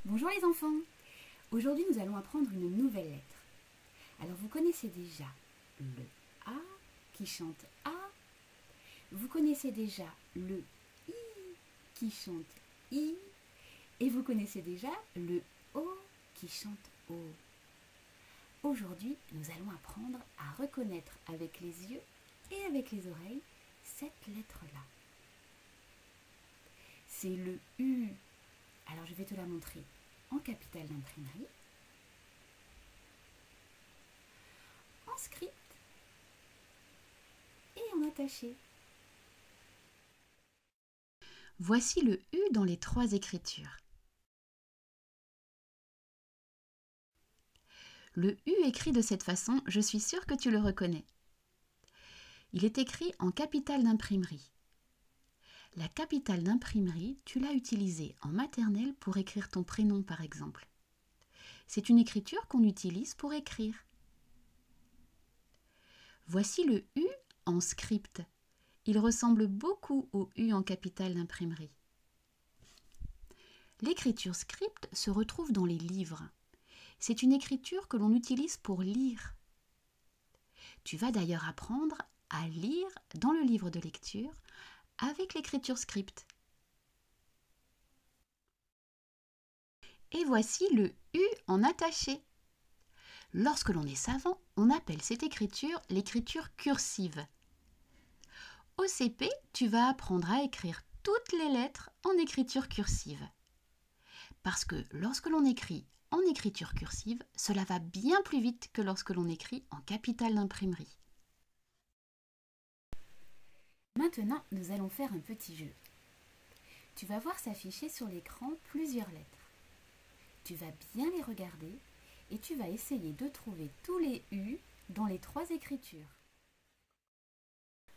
Bonjour les enfants. Aujourd'hui nous allons apprendre une nouvelle lettre. Alors vous connaissez déjà le A qui chante A. Vous connaissez déjà le I qui chante I. Et vous connaissez déjà le O qui chante O. Aujourd'hui nous allons apprendre à reconnaître avec les yeux et avec les oreilles cette lettre-là. C'est le U. Alors je vais te la montrer en capitale d'imprimerie, en script et en attaché. Voici le U dans les trois écritures. Le U écrit de cette façon, je suis sûre que tu le reconnais. Il est écrit en capitale d'imprimerie. La capitale d'imprimerie, tu l'as utilisée en maternelle pour écrire ton prénom par exemple. C'est une écriture qu'on utilise pour écrire. Voici le U en script. Il ressemble beaucoup au U en capitale d'imprimerie. L'écriture script se retrouve dans les livres. C'est une écriture que l'on utilise pour lire. Tu vas d'ailleurs apprendre à lire dans le livre de lecture avec l'écriture script. Et voici le U en attaché. Lorsque l'on est savant, on appelle cette écriture l'écriture cursive. Au CP, tu vas apprendre à écrire toutes les lettres en écriture cursive. Parce que lorsque l'on écrit en écriture cursive, cela va bien plus vite que lorsque l'on écrit en capitale d'imprimerie. Maintenant, nous allons faire un petit jeu. Tu vas voir s'afficher sur l'écran plusieurs lettres. Tu vas bien les regarder et tu vas essayer de trouver tous les U dans les trois écritures.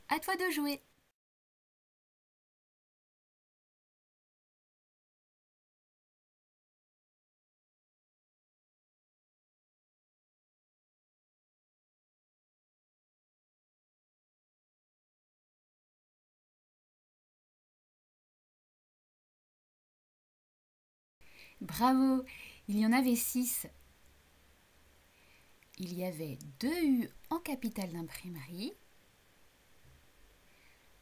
À toi de jouer! Bravo! Il y en avait 6. Il y avait 2 U en capitale d'imprimerie,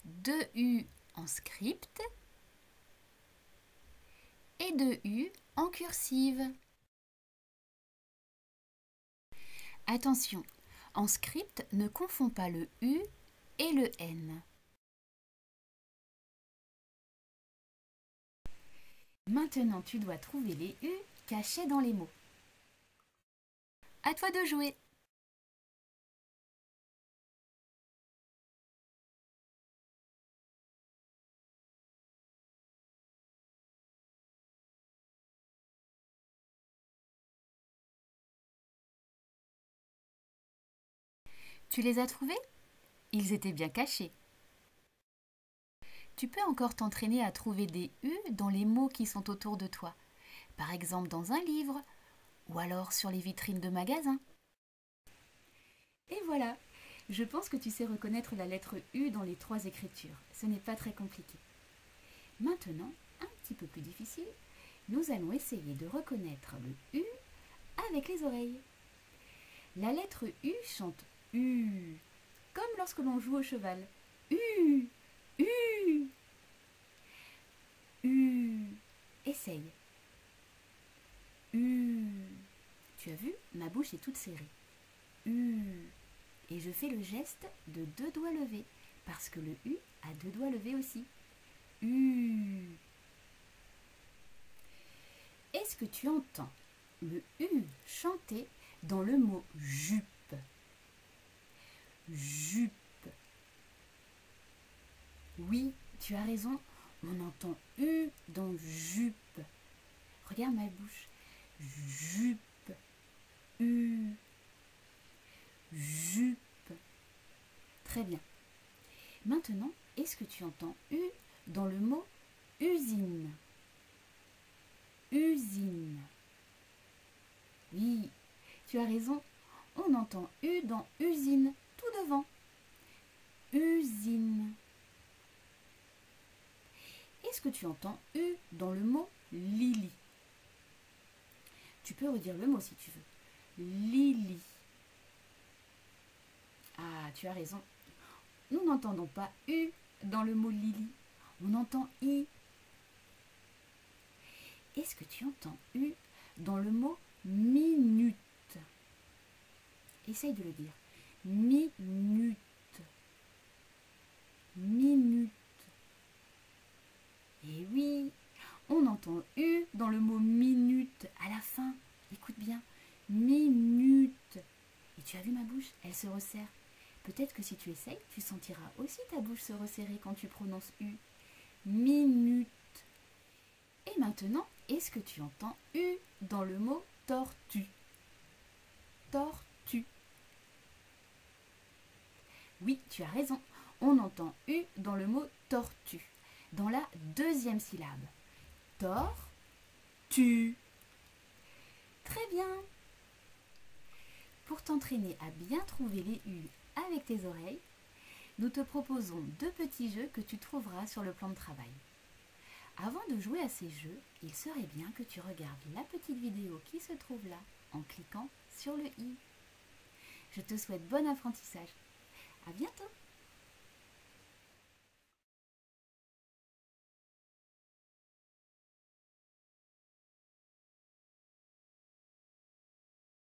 2 U en script et 2 U en cursive. Attention, en script, ne confonds pas le U et le N. Maintenant, tu dois trouver les U cachés dans les mots. À toi de jouer! Tu les as trouvés? Ils étaient bien cachés. Tu peux encore t'entraîner à trouver des U dans les mots qui sont autour de toi. Par exemple dans un livre ou alors sur les vitrines de magasins. Et voilà, je pense que tu sais reconnaître la lettre U dans les trois écritures. Ce n'est pas très compliqué. Maintenant, un petit peu plus difficile, nous allons essayer de reconnaître le U avec les oreilles. La lettre U chante U, comme lorsque l'on joue au cheval. U, U, U. Essaye. U. Tu as vu, ma bouche est toute serrée. U. Et je fais le geste de 2 doigts levés, parce que le U a 2 doigts levés aussi. U. Est-ce que tu entends le U chanter dans le mot jupe? Jupe. Oui, tu as raison, on entend U dans jupe. Regarde ma bouche. Jupe. U. Jupe. Très bien. Maintenant, est-ce que tu entends U dans le mot usine? Usine. Oui, tu as raison, on entend U dans usine, tout devant. Usine. Est-ce que tu entends U dans le mot Lily? Tu peux redire le mot si tu veux. Lily. Ah, tu as raison. Nous n'entendons pas U dans le mot Lily. On entend I. Est-ce que tu entends U dans le mot minute? Essaye de le dire. Minute. Minute. Et oui, on entend U dans le mot minute à la fin. Écoute bien. Minute. Et tu as vu ma bouche? Elle se resserre. Peut-être que si tu essayes, tu sentiras aussi ta bouche se resserrer quand tu prononces U. Minute. Et maintenant, est-ce que tu entends U dans le mot tortue? Tortue. Oui, tu as raison. On entend U dans le mot tortue, dans la deuxième syllabe. Tortue. Très bien. Pour t'entraîner à bien trouver les U avec tes oreilles, nous te proposons 2 petits jeux que tu trouveras sur le plan de travail. Avant de jouer à ces jeux, il serait bien que tu regardes la petite vidéo qui se trouve là en cliquant sur le i. Je te souhaite bon apprentissage. À bientôt!